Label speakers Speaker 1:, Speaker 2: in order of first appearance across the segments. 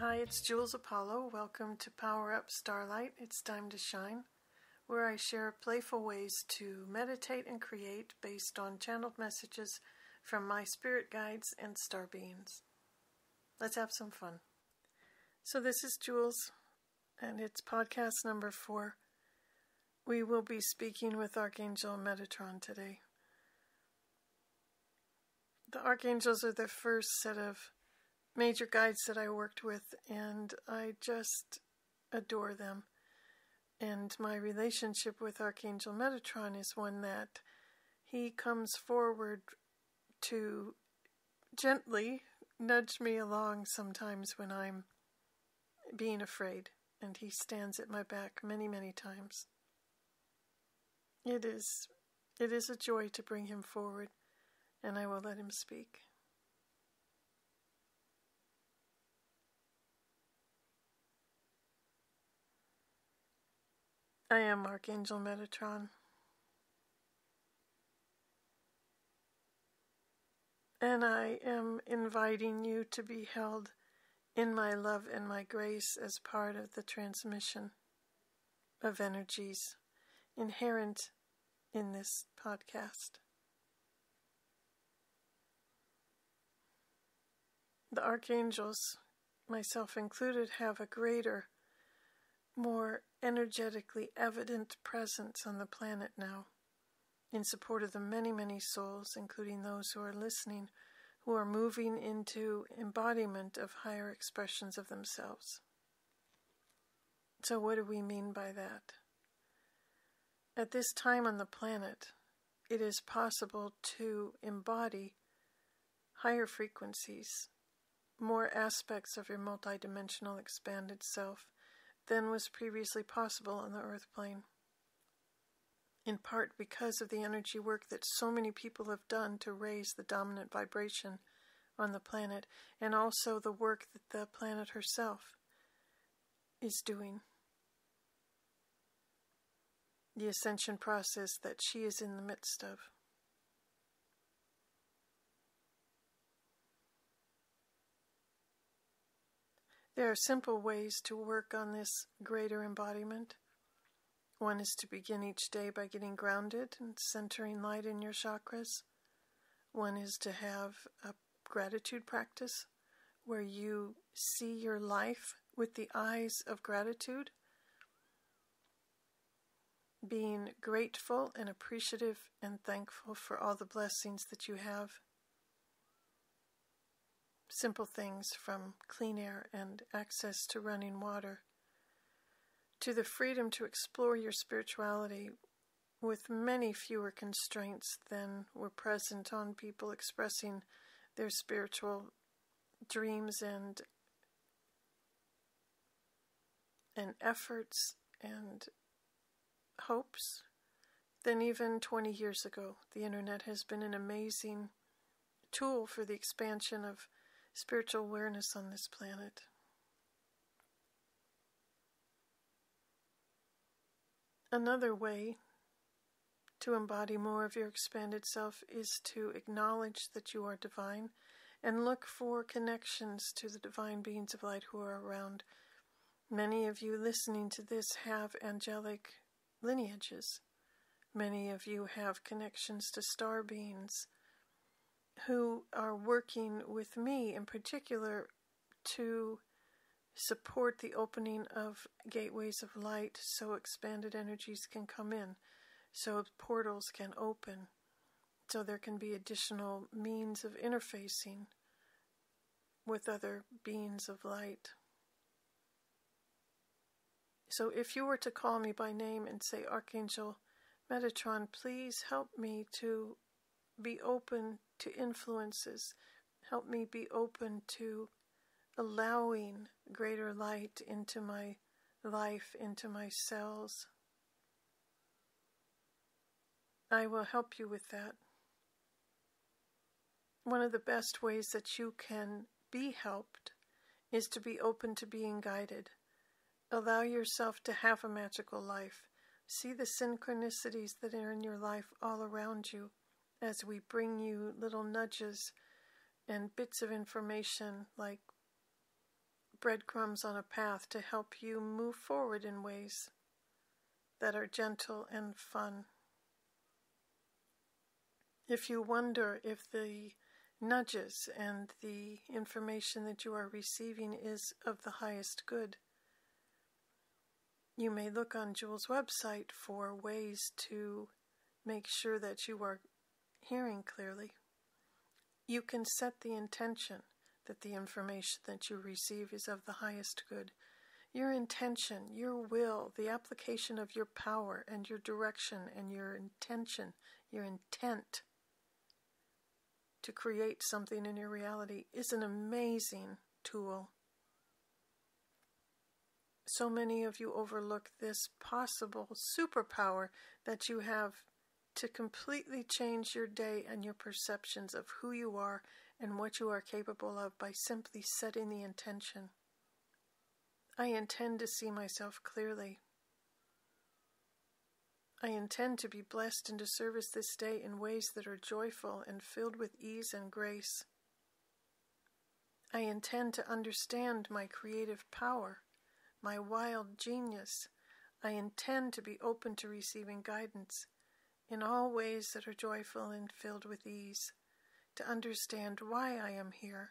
Speaker 1: Hi, it's Jules Apollo. Welcome to Power Up Starlight. It's time to shine, where I share playful ways to meditate and create based on channeled messages from my spirit guides and star beings. Let's have some fun. So this is Jules, and it's podcast number 4. We will be speaking with Archangel Metatron today. The archangels are the first set of major guides that I worked with, and I just adore them. And my relationship with Archangel Metatron is one that he comes forward to gently nudge me along sometimes when I'm being afraid, and he stands at my back many, many times. It is a joy to bring him forward, and I will let him speak. I am Archangel Metatron, and I am inviting you to be held in my love and my grace as part of the transmission of energies inherent in this podcast. The archangels, myself included, have a greater, more energetically evident presence on the planet now, in support of the many, many souls, including those who are listening, who are moving into embodiment of higher expressions of themselves. So what do we mean by that? At this time on the planet, it is possible to embody higher frequencies, more aspects of your multidimensional expanded self than was previously possible on the earth plane. In part because of the energy work that so many people have done to raise the dominant vibration on the planet, and also the work that the planet herself is doing. The ascension process that she is in the midst of. There are simple ways to work on this greater embodiment. One is to begin each day by getting grounded and centering light in your chakras. One is to have a gratitude practice where you see your life with the eyes of gratitude, being grateful and appreciative and thankful for all the blessings that you have. Simple things from clean air and access to running water, to the freedom to explore your spirituality with many fewer constraints than were present on people expressing their spiritual dreams and efforts and hopes than even 20 years ago. The internet has been an amazing tool for the expansion of spiritual awareness on this planet. Another way to embody more of your expanded self is to acknowledge that you are divine and look for connections to the divine beings of light who are around. Many of you listening to this have angelic lineages. Many of you have connections to star beings who are working with me in particular to support the opening of gateways of light so expanded energies can come in, so portals can open, so there can be additional means of interfacing with other beings of light. So if you were to call me by name and say, Archangel Metatron, please help me to be open to influences, help me be open to allowing greater light into my life, into my cells, I will help you with that. One of the best ways that you can be helped is to be open to being guided. Allow yourself to have a magical life. See the synchronicities that are in your life all around you as we bring you little nudges and bits of information like breadcrumbs on a path to help you move forward in ways that are gentle and fun. If you wonder if the nudges and the information that you are receiving is of the highest good, you may look on Jewel's website for ways to make sure that you are hearing clearly. You can set the intention that the information that you receive is of the highest good. Your intention, your will, the application of your power and your direction and your intention, your intent to create something in your reality is an amazing tool. So many of you overlook this possible superpower that you have to completely change your day and your perceptions of who you are and what you are capable of by simply setting the intention. I intend to see myself clearly. I intend to be blessed into service this day in ways that are joyful and filled with ease and grace. I intend to understand my creative power, my wild genius. I intend to be open to receiving guidance in all ways that are joyful and filled with ease, to understand why I am here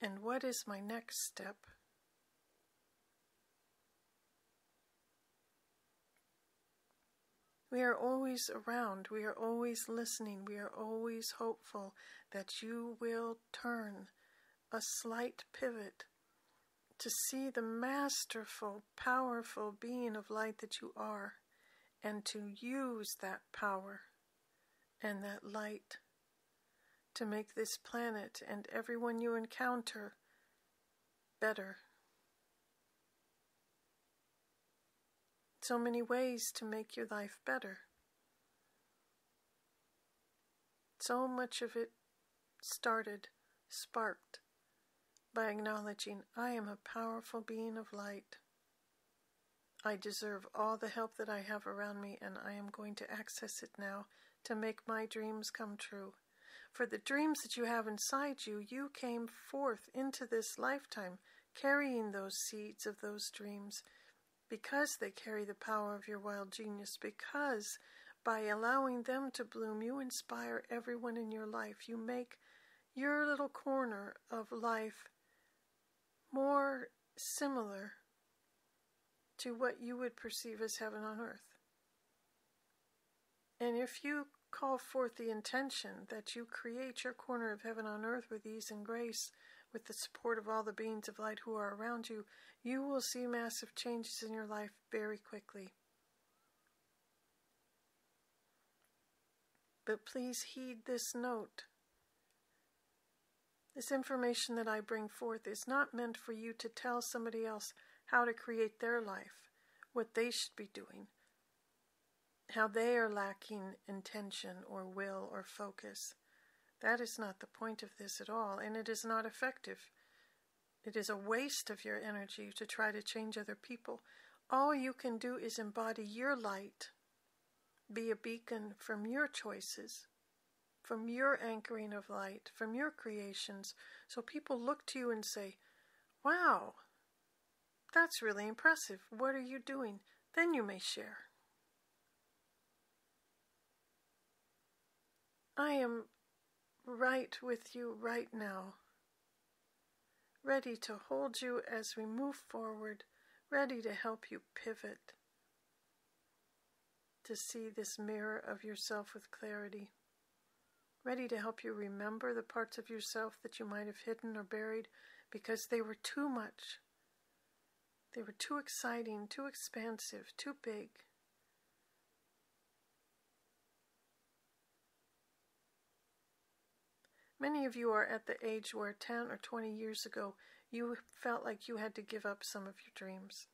Speaker 1: and what is my next step. We are always around, we are always listening, we are always hopeful that you will turn a slight pivot to see the masterful, powerful being of light that you are, and to use that power and that light to make this planet and everyone you encounter better. So many ways to make your life better. So much of it sparked by acknowledging I am a powerful being of light. I deserve all the help that I have around me, and I am going to access it now to make my dreams come true. For the dreams that you have inside you, you came forth into this lifetime carrying those seeds of those dreams, because they carry the power of your wild genius, because by allowing them to bloom, you inspire everyone in your life. You make your little corner of life more similar to what you would perceive as heaven on earth. And if you call forth the intention that you create your corner of heaven on earth with ease and grace, with the support of all the beings of light who are around you, you will see massive changes in your life very quickly. But please heed this note. This information that I bring forth is not meant for you to tell somebody else how to create their life, what they should be doing, how they are lacking intention or will or focus. That is not the point of this at all, and it is not effective. It is a waste of your energy to try to change other people. All you can do is embody your light, be a beacon from your choices, from your anchoring of light, from your creations, so people look to you and say, wow, that's really impressive. What are you doing? Then you may share. I am right with you right now, ready to hold you as we move forward, ready to help you pivot, to see this mirror of yourself with clarity, ready to help you remember the parts of yourself that you might have hidden or buried because they were too much. They were too exciting, too expansive, too big. Many of you are at the age where 10 or 20 years ago you felt like you had to give up some of your dreams.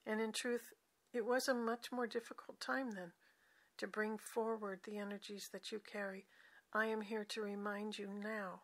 Speaker 1: And in truth, it was a much more difficult time then to bring forward the energies that you carry. I am here to remind you now,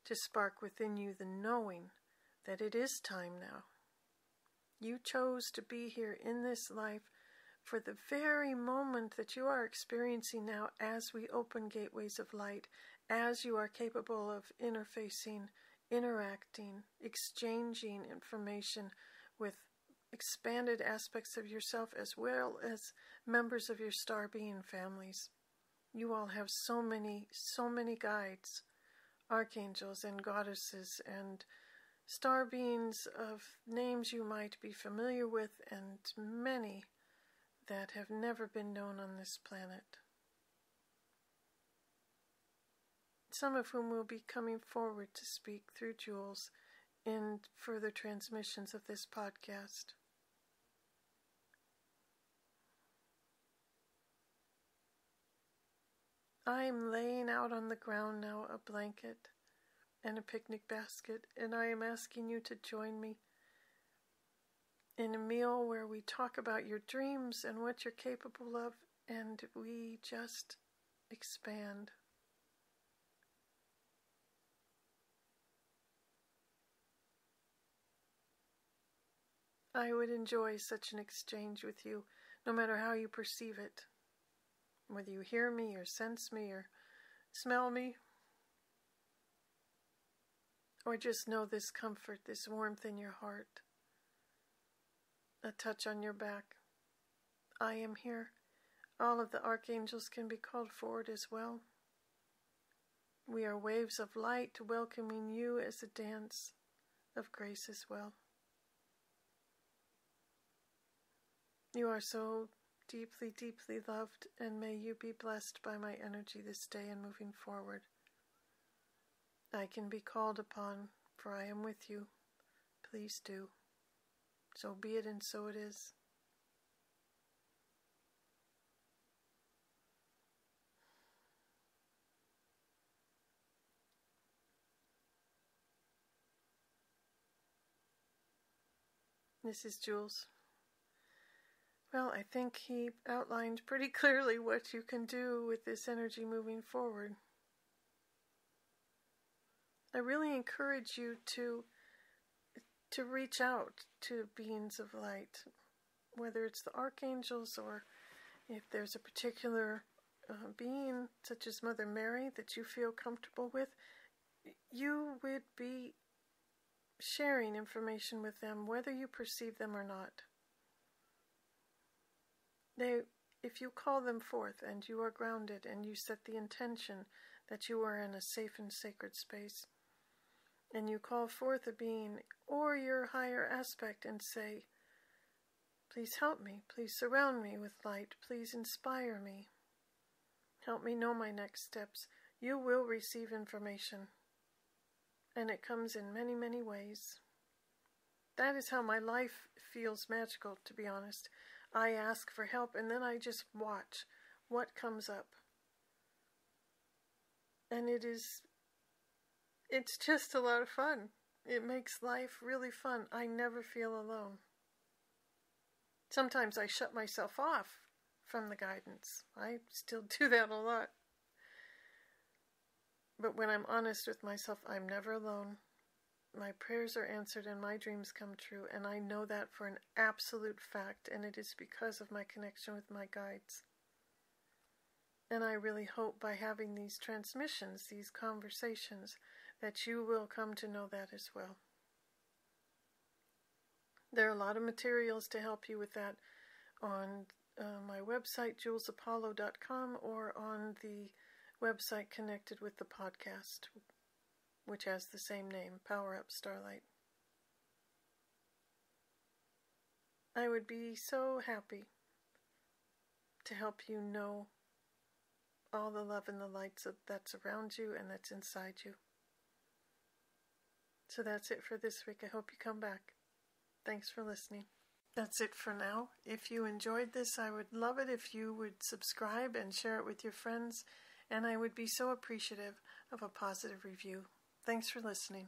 Speaker 1: to spark within you the knowing that it is time now. You chose to be here in this life for the very moment that you are experiencing now as we open gateways of light, as you are capable of interfacing interacting, exchanging information with expanded aspects of yourself as well as members of your star being families. You all have so many guides, archangels and goddesses and star beings of names you might be familiar with, and many that have never been known on this planet. Some of whom will be coming forward to speak through Jules in further transmissions of this podcast. I am laying out on the ground now a blanket and a picnic basket, and I am asking you to join me in a meal where we talk about your dreams and what you're capable of, and we just expand. I would enjoy such an exchange with you, no matter how you perceive it. Whether you hear me or sense me or smell me, or just know this comfort, this warmth in your heart, a touch on your back. I am here. All of the archangels can be called forward as well. We are waves of light welcoming you as a dance of grace as well. You are so deeply, deeply loved, and may you be blessed by my energy this day and moving forward. I can be called upon, for I am with you. Please do. So be it, and so it is. This is Jules. Well, I think he outlined pretty clearly what you can do with this energy moving forward. I really encourage you to reach out to beings of light, whether it's the archangels or if there's a particular being such as Mother Mary that you feel comfortable with. You would be sharing information with them whether you perceive them or not. If you call them forth and you are grounded and you set the intention that you are in a safe and sacred space, and you call forth a being or your higher aspect and say, please help me, please surround me with light, please inspire me, help me know my next steps, you will receive information. And it comes in many, many ways. That is how my life feels magical, to be honest. I ask for help and then I just watch what comes up. And it's just a lot of fun. It makes life really fun. I never feel alone. Sometimes I shut myself off from the guidance. I still do that a lot. But when I'm honest with myself, I'm never alone. My prayers are answered and my dreams come true, and I know that for an absolute fact, and it is because of my connection with my guides. And I really hope by having these transmissions, these conversations, that you will come to know that as well. There are a lot of materials to help you with that on my website, julesapollo.com, or on the website connected with the podcast, which has the same name, Power Up Starlight. I would be so happy to help you know all the love and the light that's around you and that's inside you. So that's it for this week. I hope you come back. Thanks for listening. That's it for now. If you enjoyed this, I would love it if you would subscribe and share it with your friends, and I would be so appreciative of a positive review. Thanks for listening.